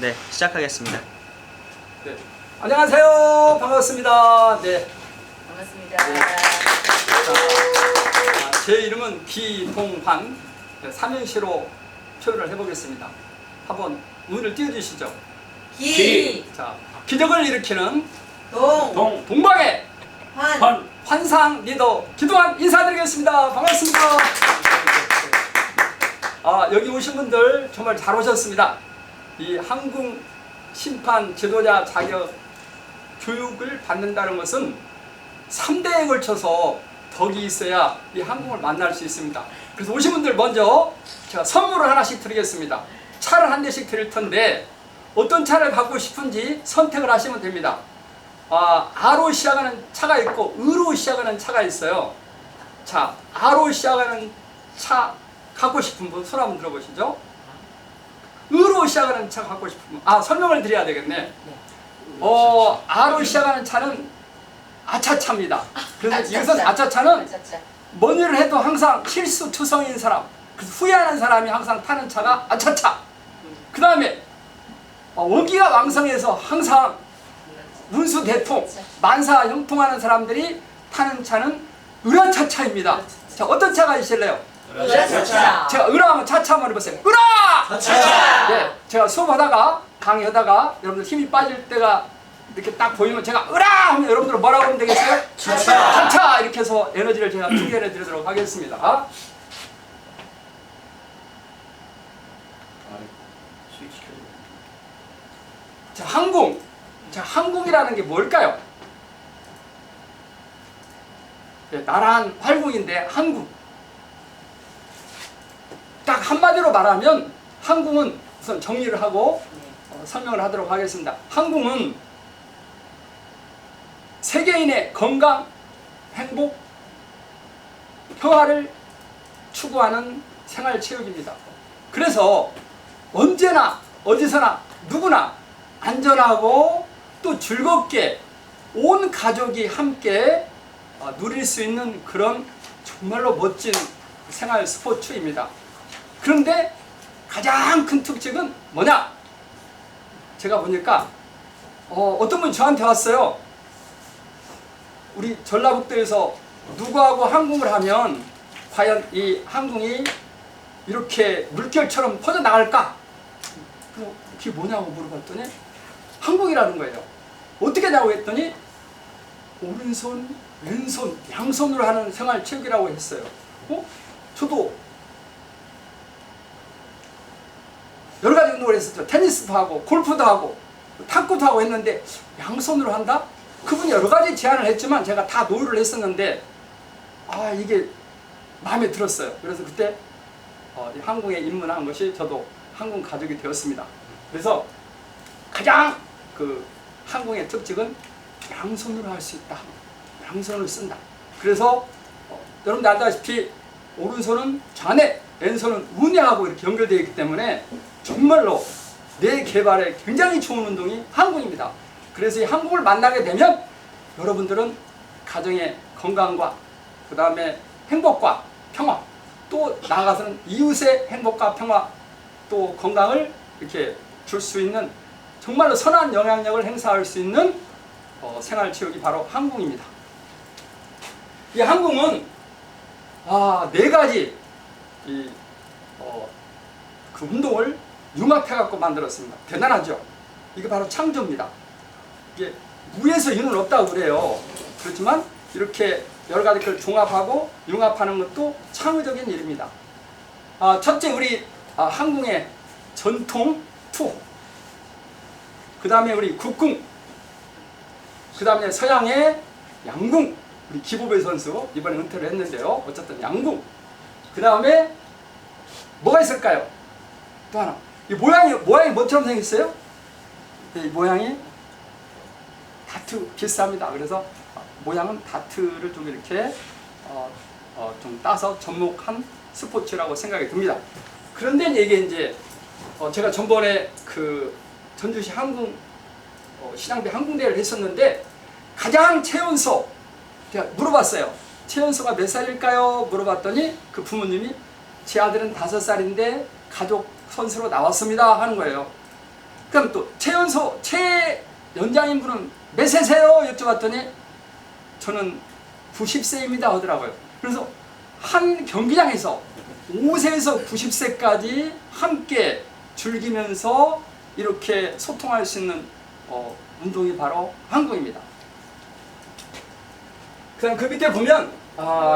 네, 시작하겠습니다. 네. 안녕하세요. 반갑습니다. 네. 반갑습니다. 네. 제 이름은 기동환. 삼행시로 표현을 해보겠습니다. 한번 운을 띄워주시죠. 기, 자, 기적을 일으키는 동, 동방의 환, 환상 리더 기동환 인사드리겠습니다. 반갑습니다. 여기 오신 분들 정말 잘 오셨습니다. 이 한국 심판 지도자 자격 교육을 받는다는 것은 3대에 걸쳐서 덕이 있어야 이 한국을 만날 수 있습니다. 그래서 오신 분들 먼저 제가 선물을 하나씩 드리겠습니다. 차를 한 대씩 드릴 텐데 어떤 차를 갖고 싶은지 선택을 하시면 됩니다. 아로 시작하는 차가 있고 으로 시작하는 차가 있어요. 자, 아로 시작하는 차 갖고 싶은 분 손 한번 들어보시죠. 으로 시작하는 차 갖고 싶은 분. 설명을 드려야 되겠네. 아로 시작하는 차는 아차차입니다. 그래서 이것은 아차차는 뭔 일을 해도 항상 실수투성인 사람, 그래서 후회하는 사람이 항상 타는 차가 아차차. 그 다음에 원기가 왕성해서 항상 운수대통, 만사 형통하는 사람들이 타는 차는 으라차차입니다. 자, 어떤 차가 있을래요? 으라차차. 제가 으라 하면 차차 한번 해보세요. 으라! 차차. 네, 제가 수업하다가 강의하다가 여러분들 힘이 빠질 때가 이렇게 딱 보이면 제가 으라! 하면 여러분들 뭐라고 하면 되겠어요? 차차. 차차! 이렇게 해서 에너지를 제가 투여해 드리도록 하겠습니다. 자, 항공. 자, 항공이라는 게 뭘까요? 네, 나란 활공인데 항공. 딱 한마디로 말하면 항공은 우선 정리를 하고 설명을 하도록 하겠습니다. 항공은 세계인의 건강, 행복, 평화를 추구하는 생활체육입니다. 그래서 언제나 어디서나 누구나 안전하고 또 즐겁게 온 가족이 함께 누릴 수 있는 그런 정말로 멋진 생활 스포츠입니다. 그런데 가장 큰 특징은 뭐냐? 제가 보니까 어떤 분이 저한테 왔어요. 우리 전라북도에서 누구하고 항공을 하면 과연 이 항공이 이렇게 물결처럼 퍼져나갈까? 그게 뭐냐고 물어봤더니 항공이라는 거예요. 어떻게 하냐고 했더니 오른손, 왼손, 양손으로 하는 생활체육이라고 했어요. 저도 여러 가지 운동을 했었죠. 테니스도 하고 골프도 하고 탁구도 하고 했는데 양손으로 한다? 그분이 여러 가지 제안을 했지만 제가 다 노력을 했었는데 이게 마음에 들었어요. 그래서 그때 항공에 입문한 것이 저도 항공 가족이 되었습니다. 그래서 가장 그 항공의 특징은 양손으로 할 수 있다. 양손을 쓴다. 그래서 여러분들 알다시피 오른손은 좌뇌, 왼손은 우뇌하고 이렇게 연결되어 있기 때문에 정말로 뇌 개발에 굉장히 좋은 운동이 항공입니다. 그래서 이 항공을 만나게 되면 여러분들은 가정의 건강과 그 다음에 행복과 평화, 또 나아가서는 이웃의 행복과 평화 또 건강을 이렇게 줄 수 있는 정말로 선한 영향력을 행사할 수 있는 생활체육이 바로 항공입니다. 이 항공은 네 가지 그 운동을 융합해 갖고 만들었습니다. 대단하죠? 이게 바로 창조입니다. 이게 무에서 유는 없다고 그래요. 그렇지만 이렇게 여러 가지 걸 종합하고 융합하는 것도 창의적인 일입니다. 첫째 우리 항공의 전통 투, 그 다음에 우리 국궁, 그 다음에 서양의 양궁, 우리 기보배 선수 이번에 은퇴를 했는데요. 어쨌든 양궁. 그 다음에 뭐가 있을까요? 또 하나. 이 모양이 뭐처럼 생겼어요? 이 모양이 다트 비슷합니다. 그래서 모양은 다트를 좀 이렇게 좀 따서 접목한 스포츠라고 생각이 듭니다. 그런데 이게 제가 전번에 그 전주시 항공 신앙대 항공대회를 했었는데 가장 최연소 제가 물어봤어요. 최연소가 몇 살일까요? 물어봤더니 그 부모님이 제 아들은 5살인데 가족 선수로 나왔습니다 하는 거예요. 그럼 또 최연장인 분은 몇 세세요? 여쭤봤더니 저는 90세입니다 하더라고요. 그래서 한 경기장에서 5세에서 90세까지 함께 즐기면서 이렇게 소통할 수 있는 운동이 바로 항공입니다. 그다음 그 밑에 보면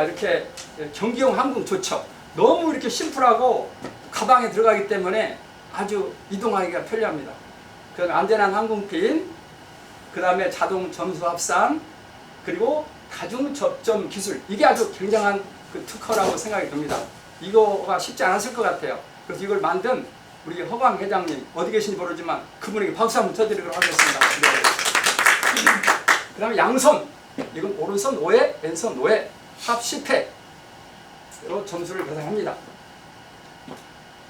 이렇게 경기용 항공 좋죠. 너무 이렇게 심플하고 가방에 들어가기 때문에 아주 이동하기가 편리합니다. 그다음에 안전한 항공핀, 그다음에 자동 점수 합산, 그리고 다중 접점 기술, 이게 아주 굉장한 그 특허라고 생각이 듭니다. 이거가 쉽지 않았을 것 같아요. 그래서 이걸 만든 우리 허광 회장님 어디 계신지 모르지만 그분에게 박수 한번 쳐드리도록 하겠습니다. 네. 그 다음에 양손, 이건 오른손 5회, 왼손 5회, 합 10회로 점수를 계산합니다.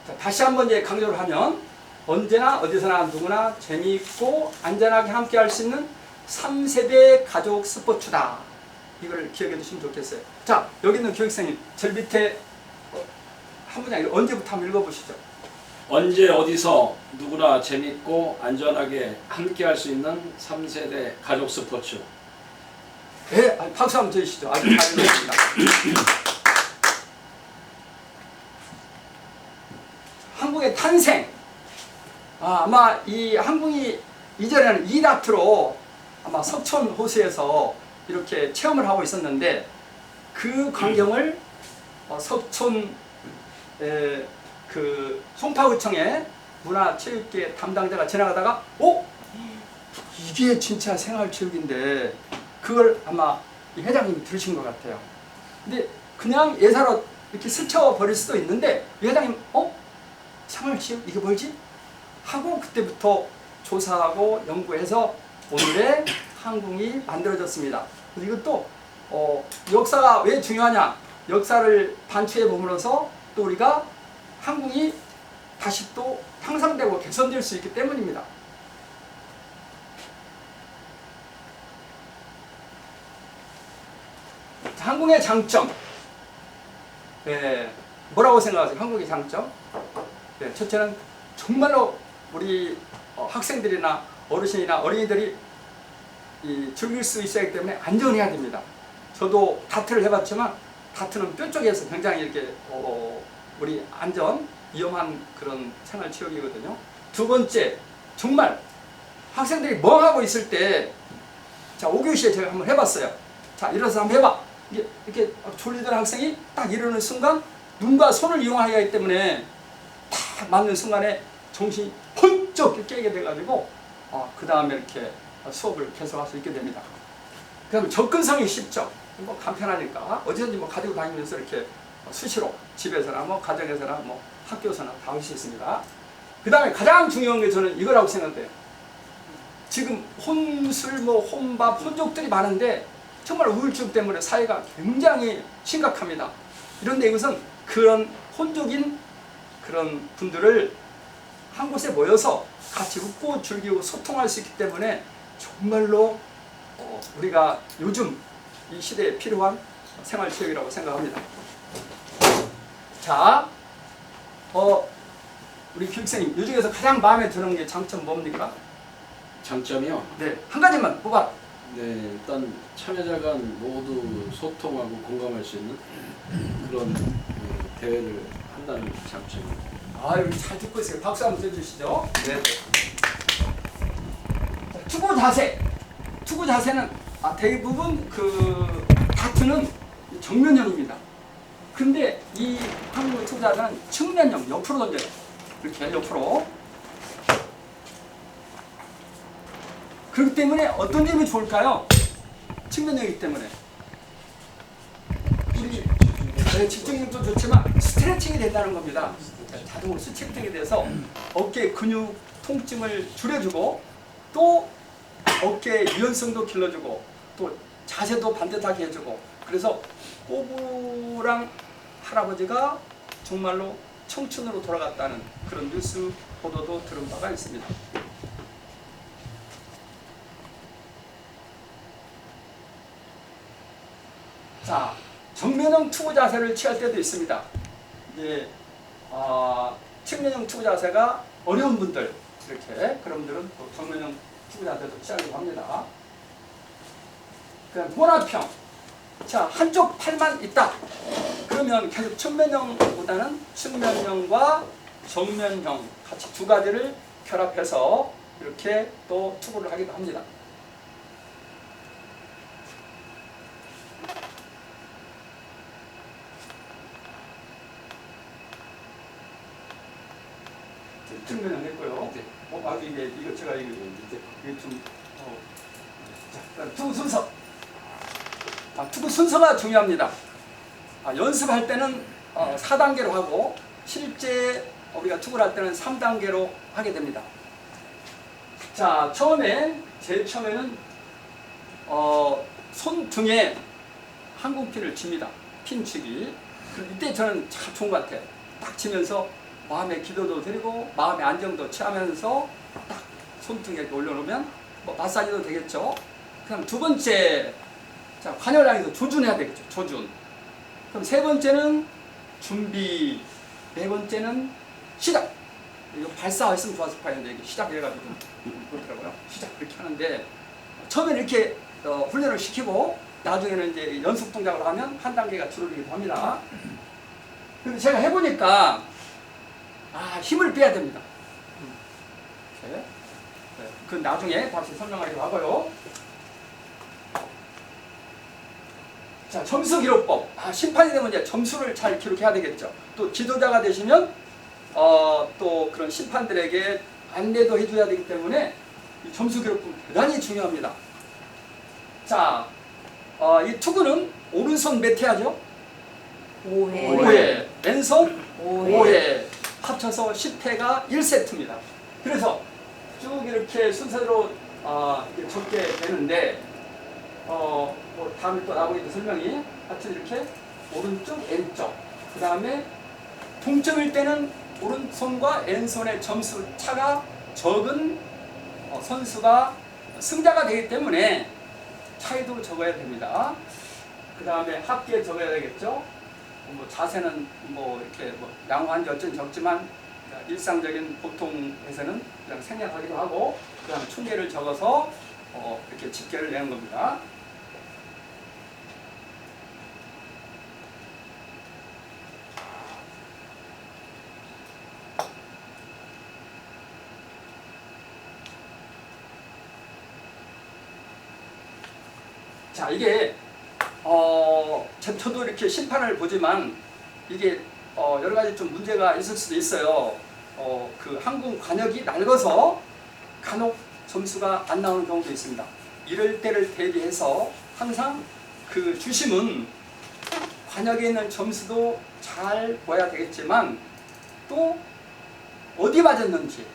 자, 다시 한번 이제 강조를 하면 언제나 어디서나 누구나 재미있고 안전하게 함께 할 수 있는 3세대 가족 스포츠다. 이걸 기억해 두시면 좋겠어요. 자, 여기 있는 교육생님, 저 밑에 한 문장 언제부터 한번 읽어보시죠. 언제 어디서 누구나 재밌고 안전하게 함께 할 수 있는 3세대 가족 스포츠. 네, 박수 한번 주시죠. 아주 잘 읽었습니다. 항공의 탄생. 아마 이 항공이 이전에는 이다트로 아마 석촌 호수에서 이렇게 체험을 하고 있었는데 그 광경을 석촌 그 송파구청의 문화체육계 담당자가 지나가다가 이게 진짜 생활체육인데 그걸 아마 이 회장님이 들으신 것 같아요. 근데 그냥 예사로 이렇게 스쳐버릴 수도 있는데 이 회장님 생활체육 이게 뭐지? 하고 그때부터 조사하고 연구해서 오늘의 항공이 만들어졌습니다. 이것도 역사가 왜 중요하냐? 역사를 반추해 보면서 또 우리가 항공이 다시 또 향상되고 개선될 수 있기 때문입니다. 항공의 장점. 뭐라고 생각하세요? 항공의 장점? 첫째는 정말로 우리 학생들이나 어르신이나 어린이들이 즐길 수 있어야 하기 때문에 안전해야 됩니다. 저도 다트를 해봤지만 다트는 뼈 쪽에서 굉장히 이렇게 우리 안전, 위험한 그런 생활체육이거든요. 두 번째, 정말 학생들이 멍하고 있을 때, 자, 5교시에 제가 한번 해봤어요. 자, 일어나서 한번 해봐. 이렇게 졸리던 학생이 딱 일어나는 순간 눈과 손을 이용해야 하기 때문에 딱 맞는 순간에 정신이 번쩍 깨게 돼가지고 그 다음에 이렇게 수업을 계속할 수 있게 됩니다. 그 다음에 접근성이 쉽죠. 뭐 간편하니까 어디든지 뭐 가지고 다니면서 이렇게 수시로 집에서나 뭐 가정에서나 뭐 학교에서나 다 할 수 있습니다. 그 다음에 가장 중요한 게 저는 이거라고 생각돼요. 지금 혼술, 뭐 혼밥, 혼족들이 많은데 정말 우울증 때문에 사회가 굉장히 심각합니다. 그런데 이것은 그런 혼족인 그런 분들을 한 곳에 모여서 같이 웃고 즐기고 소통할 수 있기 때문에 정말로 우리가 요즘 이 시대에 필요한 생활체육이라고 생각합니다. 자, 우리 교육생님, 이 중에서 가장 마음에 드는 게 장점 뭡니까? 장점이요? 네, 한 가지만 뽑아. 네, 일단 참여자가 모두 소통하고 공감할 수 있는 그런 대회를 한다는 장점입니다. 여기 잘 듣고 있어요. 박수 한번 쳐주시죠. 네. 투구 자세. 투구 자세는 대부분 그 다트는 정면형입니다. 근데 이 한국 투구 자세는 측면형, 옆으로 던져요. 이렇게 옆으로. 그렇기 때문에 어떤 점이 좋을까요? 측면형이기 때문에. 우리 집중력도 좋지만 스트레칭이 된다는 겁니다. 자동으로 스트레칭이 돼서 어깨 근육 통증을 줄여주고 또 어깨 유연성도 길러주고 또 자세도 반듯하게 해주고 그래서 꼬부랑 할아버지가 정말로 청춘으로 돌아갔다는 그런 뉴스 보도도 들은 바가 있습니다. 자, 정면형 투구 자세를 취할 때도 있습니다. 이제 측면형 투구 자세가 어려운 분들, 이렇게 그런 분들은 또 정면형 투구자들도 취하기도 합니다. 그다음 혼합형. 자, 한쪽 팔만 있다. 그러면 계속 측면형보다는 측면형과 정면형 같이 두 가지를 결합해서 이렇게 또 투구를 하기도 합니다. 측면형 했고요. 아주 이거 제가 이게 좀 자, 그다음 투구 순서. 투구 순서가 중요합니다. 연습할 때는 4단계로 하고 실제 우리가 투구를 할 때는 3단계로 하게 됩니다. 자, 제일 처음에는 손등에 항공핀을 칩니다. 핀 치기. 이때 저는 참 좋은 것 같아요. 딱 치면서 마음의 기도도 드리고 마음의 안정도 취하면서 딱 손등에 이렇게 올려놓으면 뭐 마사지도 되겠죠. 그럼 두 번째, 자, 관여량에서 조준해야 되겠죠. 조준. 그럼 세 번째는 준비. 네 번째는 시작. 이거 발사했으면 좋았을 거였는데 이게 시작 이래가지고 그렇더라고요. 시작 그렇게 하는데 처음에는 이렇게 훈련을 시키고 나중에는 이제 연습 동작을 하면 한 단계가 줄어들기도 합니다. 근데 제가 해보니까 힘을 빼야 됩니다. 이렇게. 네. 그건 나중에 다시 설명하기로 하고요. 자, 점수 기록법. 심판이 되면 이제 점수를 잘 기록해야 되겠죠. 또 지도자가 되시면 또 그런 심판들에게 안내도 해줘야 되기 때문에 이 점수 기록법 대단히 중요합니다. 자, 이 투구는 오른손 몇 회하죠? 5회. 왼손 5회. 합쳐서 10회가 1세트입니다. 그래서 쭉 이렇게 순서대로 이렇게 적게 되는데 뭐 다음에 또 나오겠죠 설명이. 하여튼 이렇게 오른쪽 왼쪽 그 다음에 동점일 때는 오른손과 왼손의 점수 차가 적은 선수가 승자가 되기 때문에 차이도 적어야 됩니다. 그 다음에 합계 적어야 되겠죠. 뭐 자세는 뭐 이렇게 뭐 양호한지 어쩐지 적지만 일상적인 보통에서는 그냥 생략하기도 하고 그 다음에 총계를 적어서 이렇게 집계를 내는 겁니다. 자, 이게 저도 이렇게 심판을 보지만 이게 여러 가지 좀 문제가 있을 수도 있어요. 그 항공 관역이 낡아서 간혹 점수가 안 나오는 경우도 있습니다. 이럴 때를 대비해서 항상 그 주심은 관역에 있는 점수도 잘 봐야 되겠지만 또 어디 맞았는지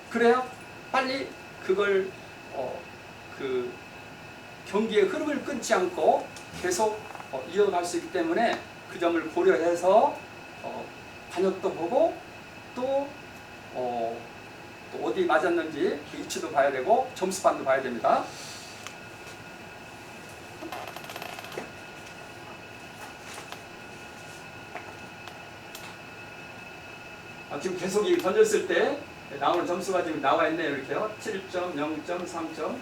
그래야 빨리 그걸 그 경기의 흐름을 끊지 않고 계속 이어갈 수 있기 때문에 그 점을 고려해서 관역도 보고 또 어디 맞았는지 그 위치도 봐야 되고 점수판도 봐야 됩니다. 지금 계속 이 던졌을 때 나오는 점수가 지금 나와 있네요. 이렇게요. 7점, 0점, 3점.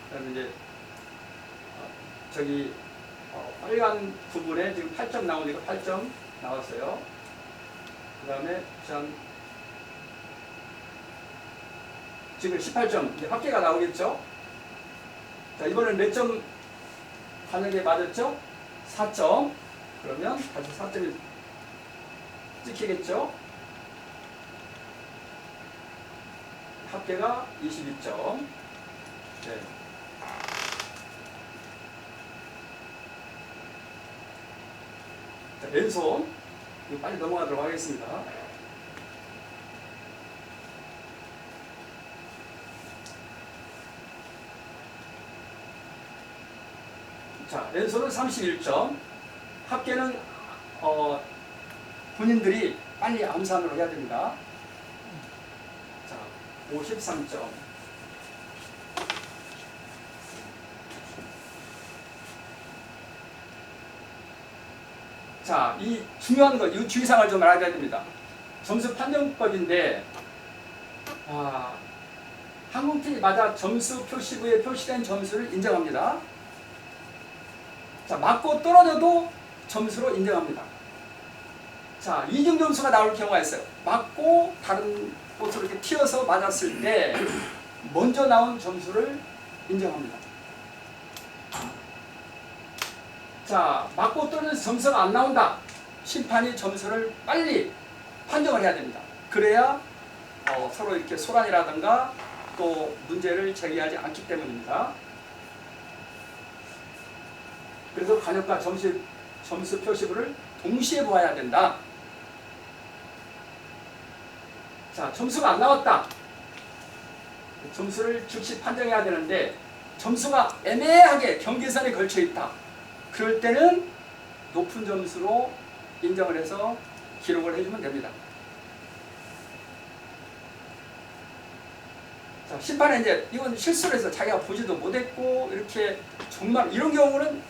그다음에 이제 저기 빨간 부분에 지금 8점 나오니까 8점 나왔어요. 그 다음에 지금 18점 이제 합계가 나오겠죠. 자, 이번엔 몇 점 관역에 맞았죠? 4점. 그러면 다시 4점이 찍히겠죠. 합계가 22점. 네. 자, 왼손 이거 빨리 넘어가도록 하겠습니다. 자, 왼손은 31점. 합계는 본인들이 빨리 암산으로 해야 됩니다. 자, 53점. 자, 이 중요한 거, 이 주의사항을 좀 알아야 됩니다. 점수 판정법인데 항공팀이 맞아 점수 표시부에 표시된 점수를 인정합니다. 자, 맞고 떨어져도 점수로 인정합니다. 자, 이중 점수가 나올 경우가 있어요. 맞고 다른 곳으로 이렇게 튀어서 맞았을 때 먼저 나온 점수를 인정합니다. 자, 맞고 떨어져서 점수가 안 나온다. 심판이 점수를 빨리 판정을 해야 됩니다. 그래야 서로 이렇게 소란이라든가 또 문제를 제기하지 않기 때문입니다. 그래서 간역과 점수 표시부를 동시에 보아야 된다. 자, 점수가 안 나왔다. 점수를 즉시 판정해야 되는데 점수가 애매하게 경계선에 걸쳐 있다. 그럴 때는 높은 점수로 인정을 해서 기록을 해주면 됩니다. 자, 심판에 이제 이건 실수를 해서 자기가 보지도 못했고 이렇게 정말 이런 경우는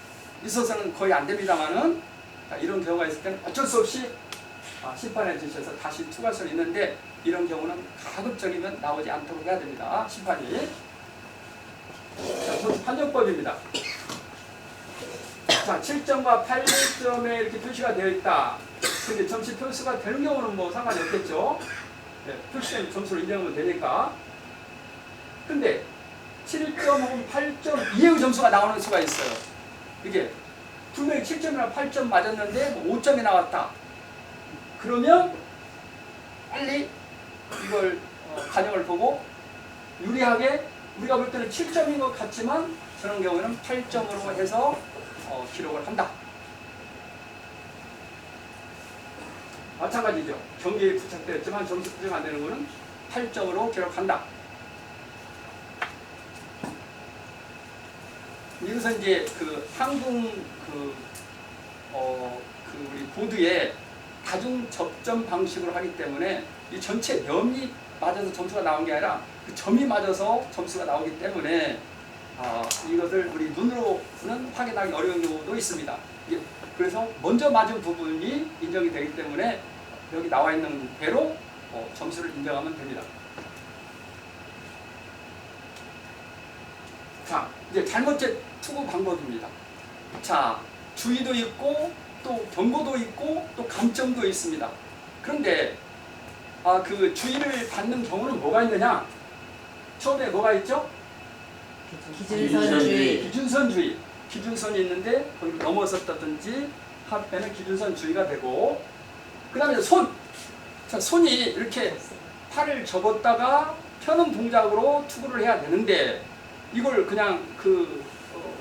있어서는 거의 안 됩니다만은 이런 경우가 있을 때는 어쩔 수 없이 심판에 지셔서 다시 투구할 수는 있는데 이런 경우는 가급적이면 나오지 않도록 해야 됩니다. 심판이. 자, 점수 판정법입니다. 자, 7점과 8점에 이렇게 표시가 되어 있다. 근데 점수 표시가 되는 경우는 뭐 상관이 없겠죠. 네, 표시된 점수를 인정하면 되니까. 근데 7점 혹은 8점 이하의 점수가 나오는 수가 있어요. 이게 분명히 7점이나 8점 맞았는데 뭐 5점이 나왔다. 그러면 빨리 이걸 간역을 보고 유리하게 우리가 볼 때는 7점인 것 같지만 저런 경우에는 8점으로 해서 기록을 한다. 마찬가지죠. 경기에 부착되었지만 점수 부정 안 되는 것은 8점으로 기록한다. 여기서 이제 그 항공 우리 보드에 다중 접점 방식으로 하기 때문에 이 전체 면이 맞아서 점수가 나온 게 아니라 그 점이 맞아서 점수가 나오기 때문에 이것을 우리 눈으로는 확인하기 어려운 경우도 있습니다. 그래서 먼저 맞은 부분이 인정이 되기 때문에 여기 나와 있는 대로 점수를 인정하면 됩니다. 자, 이제 잘못된 투구 방법입니다. 자, 주의도 있고 또 경고도 있고 또 감점도 있습니다. 그런데 그 주의를 받는 경우는 뭐가 있느냐? 처음에 뭐가 있죠? 기준선주의. 기준선주의. 기준선이 있는데 거기를 넘어섰다든지 하면은 기준선주의가 되고, 그 다음에 손. 자, 손이 이렇게 팔을 접었다가 펴는 동작으로 투구를 해야 되는데 이걸 그냥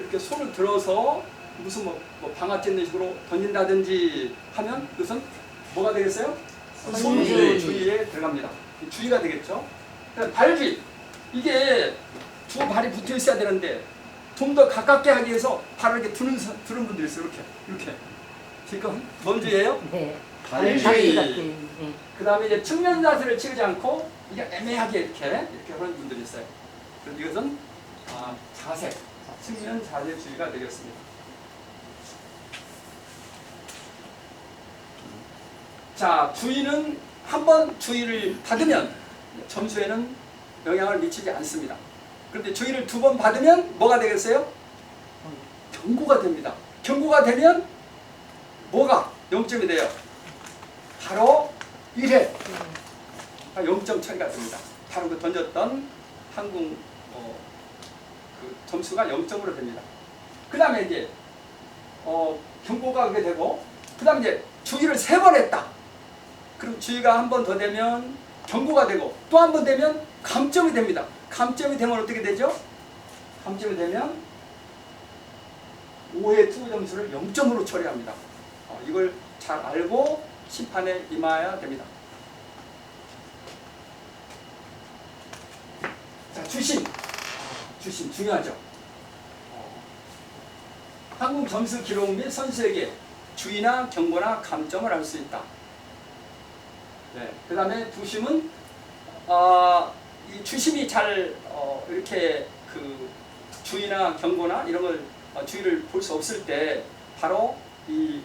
이렇게 손을 들어서 무슨 뭐 방아 찢는 식으로 던진다든지 하면 그것은 뭐가 되겠어요? 손주의에 들어갑니다. 주의가 되겠죠. 그다음 발주의. 이게 두 발이 붙어 있어야 되는데 좀 더 가깝게 하기 위해서 발을 이렇게 두는 분들이 있어요. 이렇게. 지금 뭔 주의예요? 네. 발주의. 네. 그 다음에 이제 측면 자세를 치지 않고 이게 애매하게 이렇게 하는 분들이 있어요. 그래서 이것은 자세, 측면 자세주의가 되겠습니다. 자, 주의는 한번 주의를 받으면 점수에는 영향을 미치지 않습니다. 그런데 주의를 두 번 받으면 뭐가 되겠어요? 경고가 됩니다. 경고가 되면 뭐가 0점이 돼요? 바로 1회 0점 처리가 됩니다. 바로 그 던졌던 항공 그 점수가 0점으로 됩니다. 그 다음에 이제 경고가 그게 되고, 그 다음에 이제 주의를 3번 했다. 그럼 주의가 한 번 더 되면 경고가 되고 또 한 번 되면 감점이 됩니다. 감점이 되면 어떻게 되죠? 감점이 되면 5회 투구 점수를 0점으로 처리합니다. 이걸 잘 알고 심판에 임해야 됩니다. 자, 주심 중요하죠. 항공 점수 기록 및 선수에게 주의나 경고나 감점을 할 수 있다. 네. 그 다음에 부심은 이 주심이 잘 이렇게 그 주의나 경고나 이런 걸 주의를 볼 수 없을 때 바로 이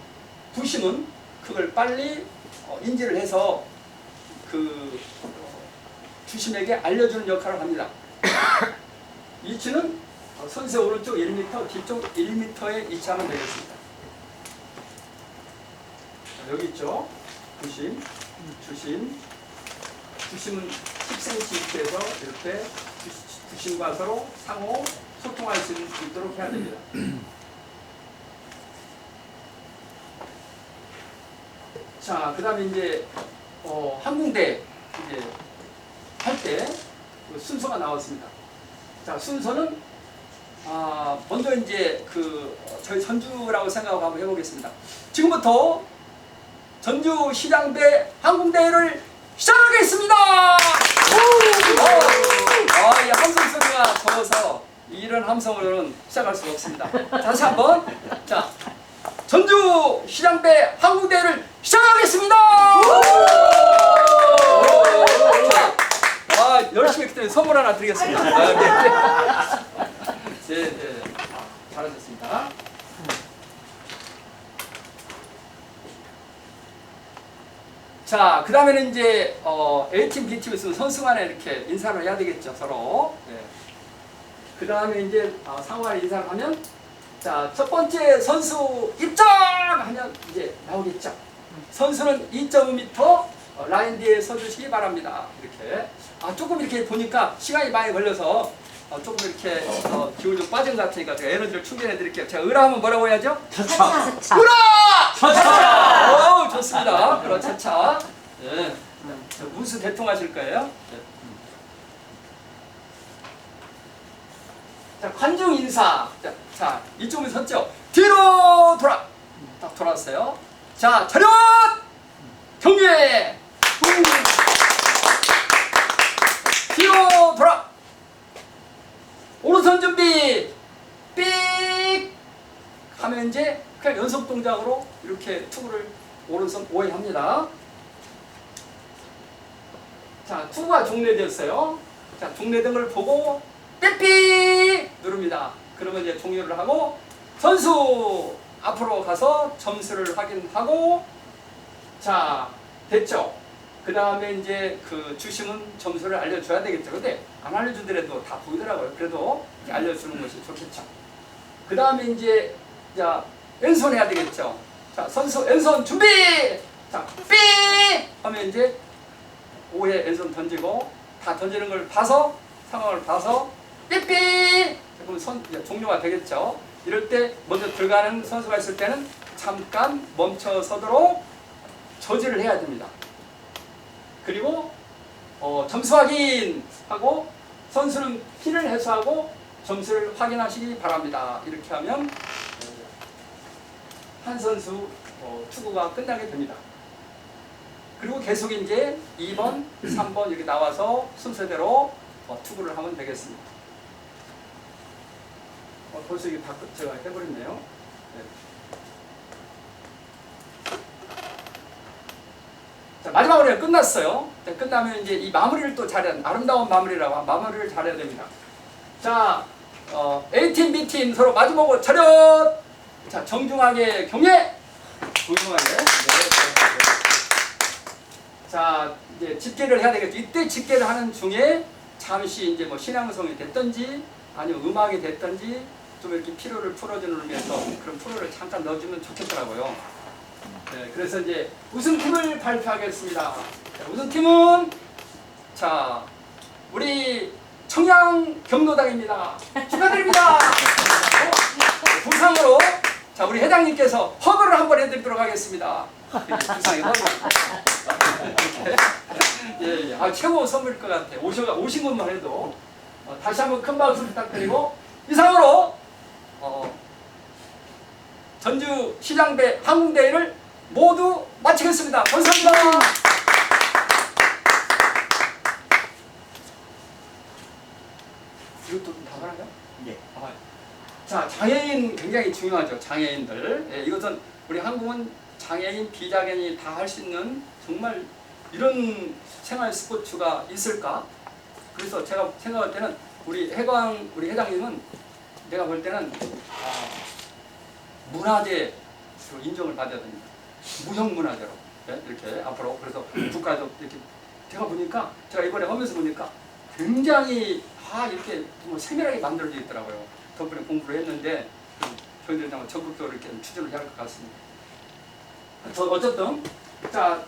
부심은 그걸 빨리 인지를 해서 그 주심에게 알려주는 역할을 합니다. 위치는 선수의 오른쪽 1m, 뒤쪽 1m에 위치하면 되겠습니다. 여기 있죠. 주심. 주심은 10cm 위치에서 이렇게 주심과 서로 상호 소통할 수 있도록 해야 됩니다. 자, 그 다음에 이제 항공대 이제 할 때 순서가 나왔습니다. 자, 순서는 먼저 이제 저희 전주라고 생각하고 한번 해보겠습니다. 지금부터 전주 시장대 항공대회를 시작하겠습니다. 이 함성 소리가 적어서 이런 함성으로는 시작할 수가 없습니다. 다시 한번. 자, 전주 시장대 항공대회를 시작하겠습니다. 자, 열심히 했기 때문에 선물 하나 드리겠습니다. 네. 잘하셨습니다. 자, 그 다음에는 이제 A팀, B팀 있으면 선수 간에 이렇게 인사를 해야 되겠죠, 서로. 네. 그 다음에 이제 상호 간에 인사를 하면, 자, 첫 번째 선수 입장! 하면 이제 나오겠죠. 선수는 2.5m 라인 뒤에 서주시기 바랍니다. 이렇게. 조금 이렇게 보니까 시간이 많이 걸려서 조금 이렇게 기운 좀 빠진 것 같으니까 제가 에너지를 충전해 드릴게요. 제가 으라하면 뭐라고 해야죠? 차차. 으라! 차차! 좋습니다. 으라 차차. 네. 무슨 대통 하실 거예요? 네. 자, 관중 인사. 자, 이쪽으로 섰죠? 뒤로 돌아! 딱 돌았어요. 자, 차렷! 경례! 뒤로 돌아! 오른손 준비! 삑! 하면 이제 그냥 연속 동작으로 이렇게 투구를 오른손 5회 합니다. 자, 투구가 종료되었어요. 자, 종료된 걸 보고 삐삐 누릅니다. 그러면 이제 종료를 하고 선수 앞으로 가서 점수를 확인하고 자, 됐죠? 그 다음에 이제 주심은 점수를 알려줘야 되겠죠. 근데 안 알려주더라도 다 보이더라고요. 그래도 알려주는 것이 좋겠죠. 그 다음에 이제 자, 왼손 해야 되겠죠. 자, 선수 왼손 준비! 자, 삐! 하면 이제 5회 왼손 던지고 다 던지는 걸 봐서 상황을 봐서 삐삐! 그럼 종료가 되겠죠. 이럴 때 먼저 들어가는 선수가 있을 때는 잠깐 멈춰서도록 저지를 해야 됩니다. 그리고 점수 확인하고 선수는 핀을 해소하고 점수를 확인하시기 바랍니다. 이렇게 하면 한 선수 투구가 끝나게 됩니다. 그리고 계속 이제 2번, 3번 이렇게 나와서 순서대로 투구를 하면 되겠습니다. 벌써 이게 다 제가 해버렸네요. 네. 자, 마지막으로 끝났어요. 자, 끝나면 이제 이 마무리를 또 잘해야, 아름다운 마무리를 잘해야 됩니다. 자, A팀, B팀 서로 마주보고 차렷! 자, 정중하게 경례! 정중하게. 네. 자, 이제 집계를 해야 되겠죠. 이때 집계를 하는 중에 잠시 이제 뭐 신앙성이 됐든지 아니면 음악이 됐든지 좀 이렇게 피로를 풀어주는 의미에서 그런 프로를 잠깐 넣어주면 좋겠더라고요. 네, 그래서 이제 우승팀을 발표하겠습니다. 자, 우승팀은 자, 우리 청양 경로당입니다. 축하드립니다. 부상으로 자, 우리 회장님께서 허그를 한번 해드리도록 하겠습니다. 부상에 허그. 예. 최고 선물일 것 같아요. 오신 것만 해도 다시 한번 큰 박수 부탁드리고 이상으로 전주 시장대 항공대회를 모두 마치겠습니다. 감사합니다. 이것도 나가나요? 네. 자, 장애인 굉장히 중요하죠. 장애인들. 예, 이것은 우리 한국은 장애인, 비장애인이 다 할 수 있는 정말 이런 생활 스포츠가 있을까? 그래서 제가 생각할 때는 우리 회장님은 내가 볼 때는 문화재로 인정을 받아야 됩니다. 무형문화재로. 네? 이렇게 앞으로 그래서 국가에서 이렇게 제가 이번에 하면서 보니까 굉장히 이렇게 뭐 세밀하게 만들어져 있더라고요. 덕분에 공부를 했는데 저희들이 적극적으로 이렇게 추진을 해야 할 것 같습니다. 어쨌든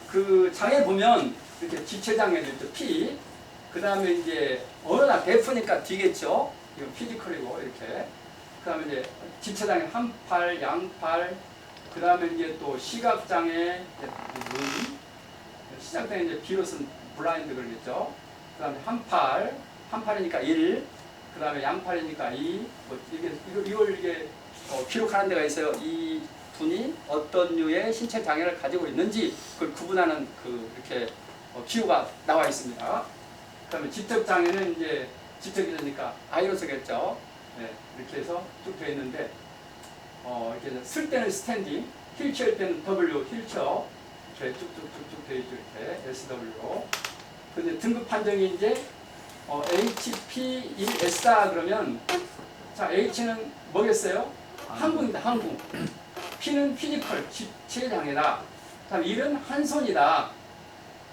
그 장에 보면 이렇게 지체 장애도 있죠. P. 그 다음에 이제 어느나 F니까 D겠죠. 이거 피지컬이고 이렇게. 그 다음에 이제 지체 장애 한 팔, 양팔. 그 다음에 이제 또 시각 장애, 눈. 시각 장애 이제 B로 쓴 블라인드 그러겠죠. 그 다음에 한 팔이니까 1. 그 다음에 양팔이니까 2. 뭐 이걸 이게 기록하는 데가 있어요. 이 분이 어떤 류의 신체 장애를 가지고 있는지 그걸 구분하는 이렇게 기호가 나와 있습니다. 그다음에 지적 장애는 이제 지적이 되니까 I로 쓰겠죠. 네, 이렇게 해서 쭉 되어 있는데 이렇게 쓸 때는 스탠딩, 휠체어일 때는 W 휠체어 이렇게 쭉쭉쭉쭉 되어 있죠. 이렇게 SW로. 근데 등급 판정이 이제 HP1S 그러면 자 H는 뭐겠어요? 항공입니다. 항공. P는 피지컬, 지체 장애다. 그다음 1은 한 손이다.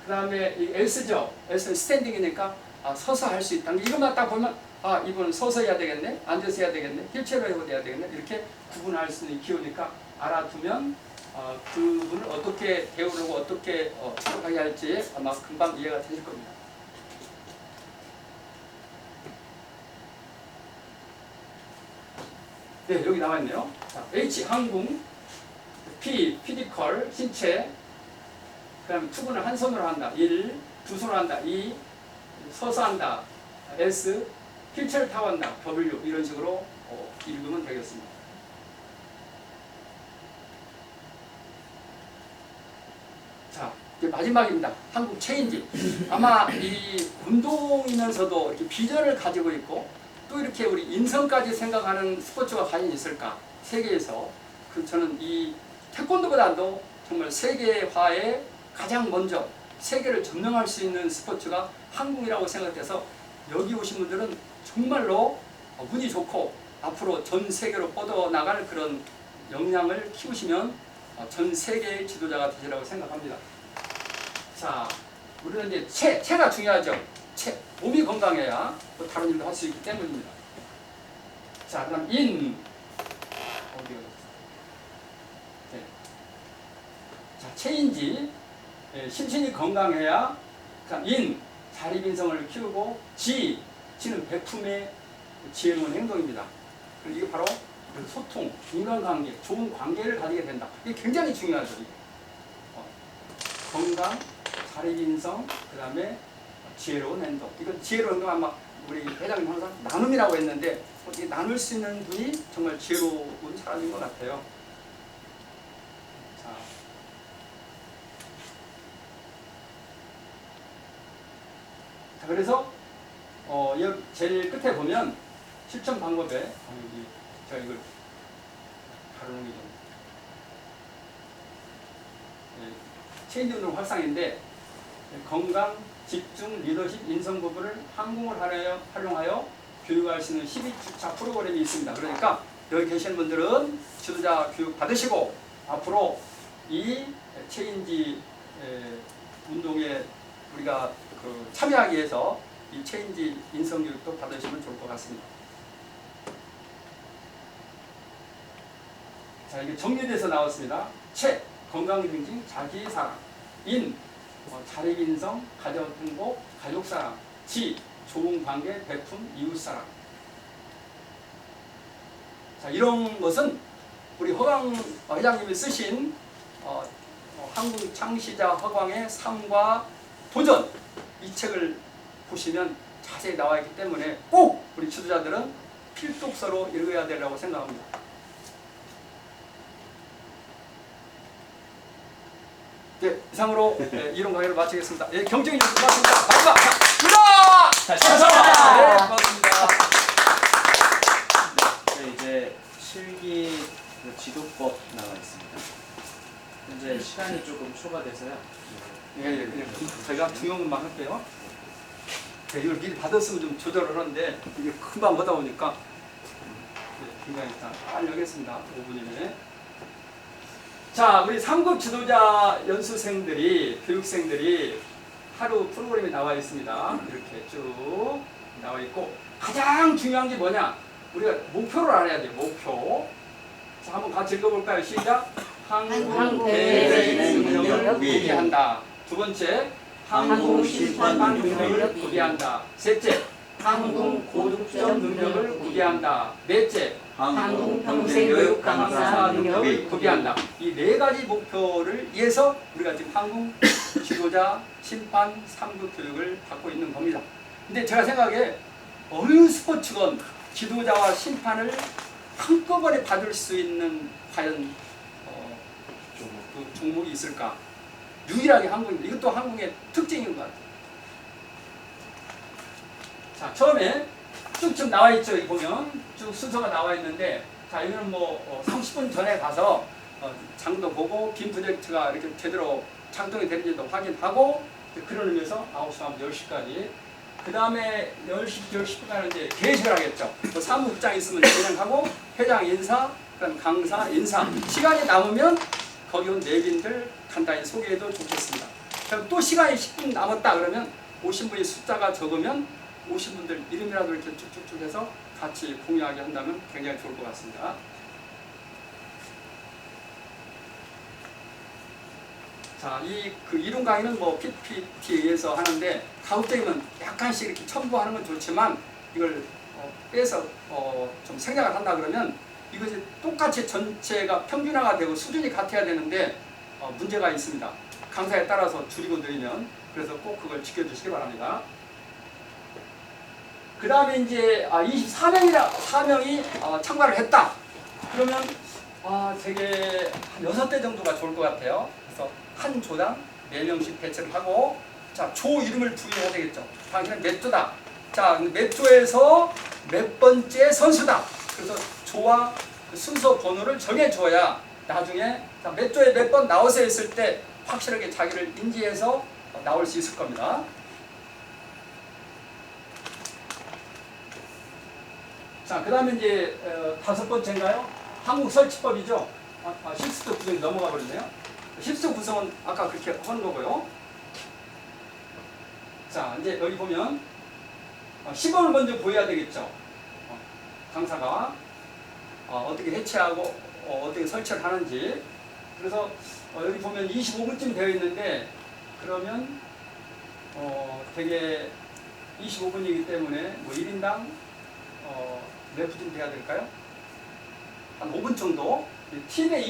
그다음에 이 S죠. S는 스탠딩이니까 서서 할 수 있다. 이것만 딱 보면 이분은 서서 해야 되겠네, 앉아서 해야 되겠네, 휠체어로 해야 되겠네 이렇게 구분할 수 있는 기호니까 알아두면 그분을 어떻게 배우려고 어떻게 취급하게 할지 아마 금방 이해가 되실 겁니다. 네, 여기 나와 있네요. 자, H 항공, P 피지컬 신체, 그다음에 투구는 한 손으로 한다. 1, 두 손으로 한다. 2, 서서 한다. S, 휠체어를 타고 한다. W 이런 식으로 읽으면 되겠습니다. 자, 이제 마지막입니다. 한국 체인지. 아마 이 운동이면서도 이렇게 비전을 가지고 있고 또 이렇게 우리 인성까지 생각하는 스포츠가 과연 있을까? 세계에서. 저는 이 태권도보다도 정말 세계화에 가장 먼저 세계를 점령할 수 있는 스포츠가 한국이라고 생각해서 여기 오신 분들은 정말로 운이 좋고 앞으로 전 세계로 뻗어나갈 그런 역량을 키우시면 전 세계의 지도자가 되시라고 생각합니다. 자, 우리는 이제 체가 중요하죠. 몸이 건강해야 또 다른 일도 할 수 있기 때문입니다. 자, 그다음 인 어디가 네. 자, 체인지 심신이 건강해야 인 자립인성을 키우고 지는 베품의 지혜로운 행동입니다. 그리고 이게 바로 소통, 인간관계, 좋은 관계를 가지게 된다. 이게 굉장히 중요하죠. 이게. 건강, 자립인성, 그 다음에 지혜로운 행동. 이건 지혜로운 행동 아마 우리 회장님 항상 나눔이라고 했는데 어떻게 나눌 수 있는 분이 정말 지혜로운 사람인 것 같아요. 자, 그래서 제일 끝에 보면 실천 방법에 여기 제가 이걸 다루는 게 좀 체인지 운동 활성인데 건강, 집중, 리더십, 인성 부분을 항공을 활용하여 교육할 수 있는 12주차 프로그램이 있습니다. 그러니까 여기 계시는 분들은 지도자 교육 받으시고 앞으로 이 체인지 운동에 우리가 참여하기 위해서 이 체인지 인성 교육도 받으시면 좋을 것 같습니다. 자, 이게 정리돼서 나왔습니다. 건강 증진, 자기 사랑. 인 자립인성, 가정 행복, 가족 사랑. 좋은 관계, 베품, 이웃 사랑. 자, 이런 것은 우리 허광 회장님이 쓰신 한국 창시자 허광의 삶과 도전 이 책을 보시면 자세히 나와 있기 때문에 꼭 우리 지도자들은 필독서로 읽어야 되라고 생각합니다. 네, 이상으로 이론 강의를 마치겠습니다. 경청해 주셔서 고맙습니다. 마지막 감사합니다. 네, 고맙습니다. 네, 이제 실기 지도법 나와 있습니다. 현재 시간이 조금 초과돼서요. 제가 중요한 것만 할게요. 이걸 미리 받았으면 좀 조절을 하는데 이게 금방 하다 보니까 굉장히 빨리 하겠습니다. 5분이네. 자, 우리 3급 지도자 연수생들이 교육생들이 하루 프로그램이 나와 있습니다. 이렇게 쭉 나와 있고 가장 중요한 게 뭐냐? 우리가 목표를 알아야 돼요. 목표. 자, 한번 같이 읽어볼까요? 시작. 한국 대외 능력을 구비한다. 두 번째, 한국 심판 능력을 구비한다. 셋째, 한국 고득점 능력을 구비한다. 넷째, 한국 평생 교육 강사 능력을 구비한다. 이 네 가지 목표를 위해서 우리가 지금 한국 지도자 심판 3급 교육을 받고 있는 겁니다. 근데 제가 생각에 어느 스포츠건 지도자와 심판을 한꺼번에 받을 수 있는 과연 그 종목이 있을까? 유일하게 한국입니다. 이것도 한국의 특징인 것 같아요. 자, 처음에 쭉쭉 나와 있죠. 여기 보면 쭉 순서가 나와 있는데, 자, 여기는 뭐 30분 전에 가서 장도 보고 빔 프로젝트가 이렇게 제대로 작동이 되는지도 확인하고, 그런 의미에서 9시부터 10시까지. 그 다음에 10시, 10시까지 이제 계획을 하겠죠. 또 사무국장 있으면 진행하고, 회장 인사, 그다음 강사 인사. 시간이 남으면 거기 온 내빈들 간단히 소개해도 좋겠습니다. 그럼 또 시간이 10분 남았다 그러면 오신 분이 숫자가 적으면 오신 분들 이름이라도 이렇게 쭉쭉쭉 해서 같이 공유하게 한다면 굉장히 좋을 것 같습니다. 자, 그 이론 강의는 뭐 PPT에 의해서 하는데 가급적이면 약간씩 이렇게 첨부하는 건 좋지만 이걸 빼서 좀 생략을 한다 그러면 이것이 똑같이 전체가 평균화가 되고 수준이 같아야 되는데 문제가 있습니다. 강사에 따라서 줄이고 늘리면. 그래서 꼭 그걸 지켜주시기 바랍니다. 그 다음에 이제 24명이 참가를 했다. 그러면 되게 한 6대 정도가 좋을 것 같아요. 그래서 한 조당 4명씩 배치를 하고, 자, 조 이름을 부여해야 되겠죠. 당신은 몇 조다. 자, 몇 조에서 몇 번째 선수다. 그래서 조와 그 순서 번호를 정해줘야 나중에 몇 조에 몇 번 나오세요 했을 때 확실하게 자기를 인지해서 나올 수 있을 겁니다. 자, 그 다음에 이제 5번째인가요? 한국 설치법이죠. 실수적 구성이 넘어가 버렸네요. 실수적 구성은 아까 그렇게 하는 거고요. 자, 이제 여기 보면 시범을 먼저 보여야 되겠죠. 강사가 어떻게 해체하고 어떻게 설치를 하는지. 그래서 여기 보면 25분쯤 되어 있는데, 그러면 되게 25분이기 때문에 뭐 1인당 몇 분쯤 돼야 될까요? 한 5분 정도. 팀에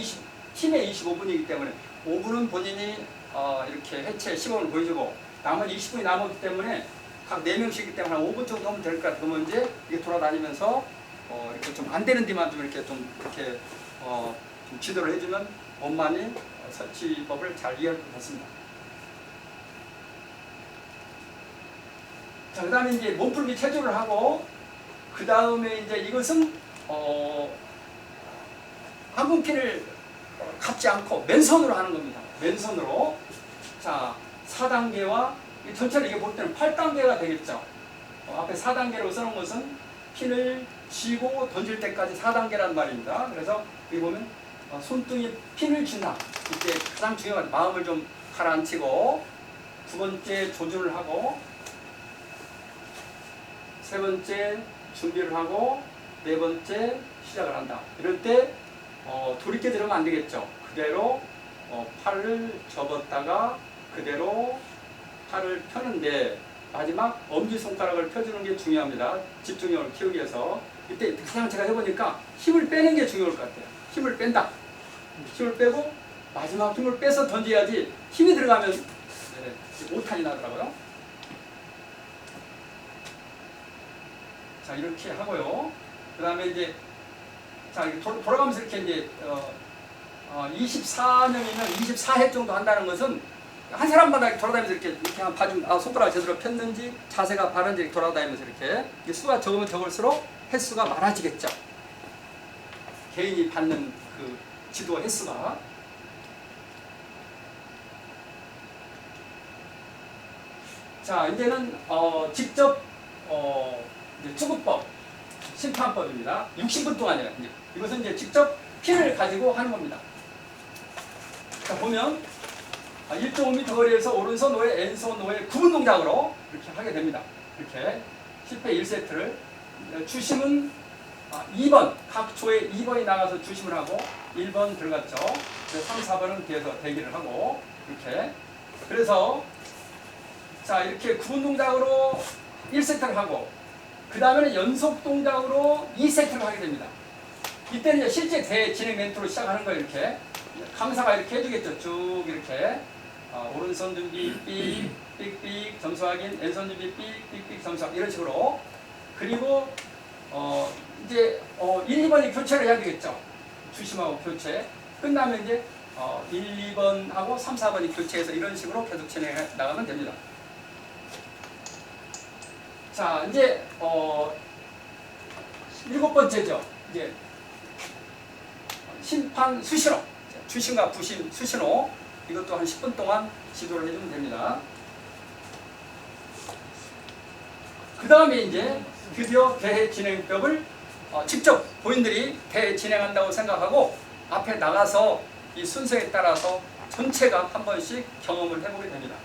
25분이기 때문에 5분은 본인이 이렇게 해체 시범을 보여주고, 나머지 20분이 남았기 때문에 각 4명씩이기 때문에 한 5분 정도 하면 될 것 같아요. 그러면 이제 이게 돌아다니면서 이렇게 좀 안 되는 데만 좀 이렇게 좀 지도를 해주면 원만히 설치법을 잘 이해할 것 같습니다. 자, 그 다음에 이제 몸풀기 체조를 하고, 그 다음에 이제 이것은 항공핀을 갖지 않고 맨손으로 하는 겁니다. 맨손으로. 자, 4단계와 전체를 이게 볼 때는 8단계가 되겠죠. 앞에 4단계로 써놓은 것은 핀을 쥐고 던질 때까지 4단계란 말입니다. 그래서 여기 보면 손등에 핀을 쥔다. 이때 가장 중요한 마음을 좀 가라앉히고, 두 번째 조준을 하고, 세 번째 준비를 하고, 네 번째 시작을 한다. 이럴 때 돌이켜 들으면 안 되겠죠. 그대로 팔을 접었다가 그대로 팔을 펴는데 마지막 엄지손가락을 펴주는 게 중요합니다. 집중력을 키우기 위해서. 이때 가장 제가 해보니까 힘을 빼는 게 중요할 것 같아요. 힘을 뺀다. 힘을 빼고 마지막 힘을 빼서 던져야지 힘이 들어가면 오탄이 나더라고요. 자, 이렇게 하고요. 그 다음에 이제 자, 돌아가면서 이렇게 이제 24명이면 24회 정도 한다는 것은 한 사람마다 돌아다니면서 이렇게 한 봐주면 손가락을 제대로 폈는지 자세가 바른지 돌아다니면서 이렇게 수가 적으면 적을수록 횟수가 많아지겠죠. 개인이 받는 그 지도 횟수가. 자, 이제는 직접 이제 투구법, 심판법입니다. 60분 동안이에요. 이것은 이제 직접 핀을 가지고 하는 겁니다. 자, 보면 1.5m 거리에서 오른손 5회, 왼손 5회 구분 동작으로 이렇게 하게 됩니다. 이렇게 10회 1세트를 주심은 2번, 각 조에 2번이 나가서 주심을 하고 1번 들어갔죠. 3, 4번은 뒤에서 대기를 하고 이렇게. 그래서 자 이렇게 구분 동작으로 1세트를 하고 그 다음에는 연속 동작으로 2세트를 하게 됩니다. 이때는 이제 실제 대진행 멘트로 시작하는 거예요. 이렇게 강사가 이렇게 해주겠죠. 쭉 이렇게 오른손 준비 삑삑 점수 확인, 왼손 준비 삑삑 점수 확인 이런 식으로. 그리고 이제 1, 2번이 교체를 해야 되겠죠. 주심하고 교체. 끝나면 이제 1, 2번하고 3, 4번이 교체해서 이런 식으로 계속 진행해 나가면 됩니다. 자, 이제 7번째죠. 이제 심판 수신호. 주심과 부심 수신호. 이것도 한 10분 동안 지도를 해주면 됩니다. 그 다음에 이제 드디어 대회 진행법을 직접 본인들이 대회 진행한다고 생각하고 앞에 나가서 이 순서에 따라서 전체가 한 번씩 경험을 해보게 됩니다.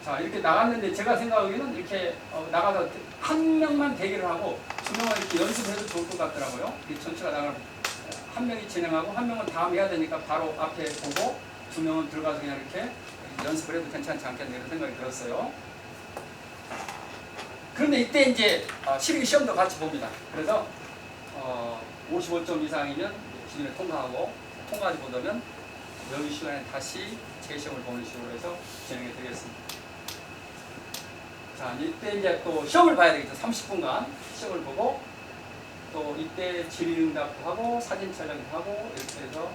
자, 이렇게 나갔는데 제가 생각하기에는 이렇게 나가서 한 명만 대기를 하고 두 명은 이렇게 연습해도 좋을 것 같더라고요. 이 전체가 나가면 한 명이 진행하고 한 명은 다음 해야 되니까 바로 앞에 보고 두 명은 들어가서 그냥 이렇게 연습을 해도 괜찮지 않겠나 이런 생각이 들었어요. 그런데 이때 이제 실기 시험도 같이 봅니다. 그래서 55점 이상이면 기준에 통과하고 통과하지 못하면 여유 시간에 다시 재시험을 보는 식으로 해서 진행해 드리겠습니다. 자, 이때 이제 또 시험을 봐야 되겠죠. 30분간 시험을 보고 또 이때 질의응답도 하고 사진 촬영도 하고 이렇게 해서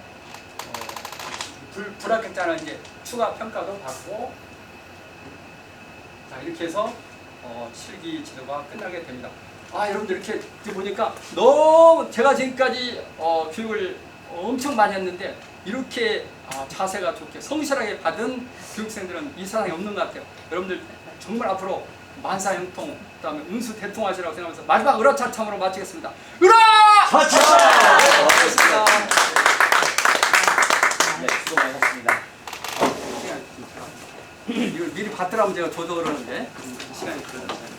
불합격자는 이제 추가 평가도 받고 자 이렇게 해서 실기 지도가 끝나게 됩니다. 여러분들 이렇게 보니까 너무 제가 지금까지 교육을 엄청 많이 했는데 이렇게 자세가 좋게 성실하게 받은 교육생들은 이 세상에 없는 것 같아요. 여러분들 정말 앞으로 만사형통, 그다음에 응수대통하시라고 생각하면서 마지막 으라차참으로 마치겠습니다. 으라차참! 고맙습니다. 네, 수고 많으셨습니다. 이걸 미리 받더라면 제가 조절을 하는데 시간이 걸렸어요.